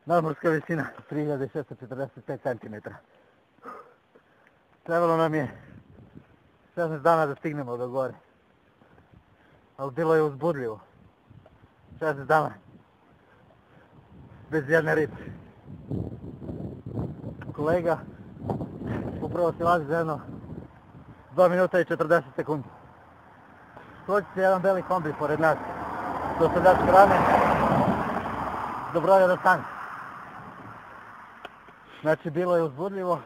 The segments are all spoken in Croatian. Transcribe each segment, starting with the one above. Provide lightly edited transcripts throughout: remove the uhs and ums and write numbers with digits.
Nadmorska visina 3645 cm. Trebalo nam je 16 dana da stignemo do gore. Ali bilo je uzbudljivo. 16 dana. Bez jedne ribe. Kolega upravo se lazi za jedno 2 minuta i 40 sekundi. Proći se jedan beli kombi pored nas. Dostavljač hrane. Do broja do stanice. Znači bilo je uzbudljivo.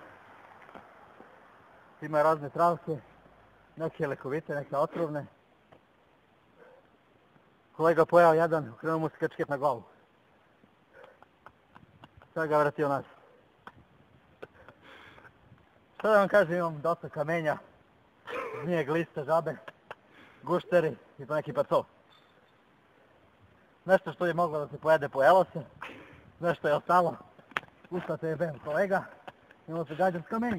Ima razne travke. Neke lekovite, neke otrovne. Kolega pojao jedan, ukrenuo mu se kačket na glavu. Sad ga vratio nas. Šta da vam kažem, imam dosta kamenja, zmije, gliste, žabe, gušteri i po neki pacov. Nešto što je moglo da se pojede, pojelo se. Nešto je ostalo. Usta se je ben kolega. Imamo se gađan s kamenjem.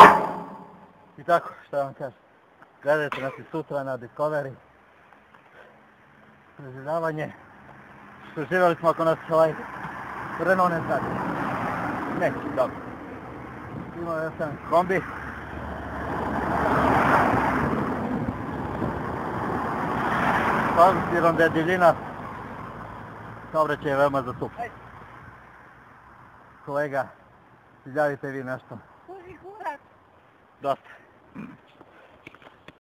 I tako, šta da vam kažem. Gledajte nas i sutra na Discovery. Preživljavanje. Preživjeli smo ako nas ovaj Renault ne zgradi. Neći, dobro. Imamo još jedan kombi. S obzirom da je divljina, saobraćaj je veoma zastupljen. Kolega, izjavite vi nešto. Kuži kurac. Dosta.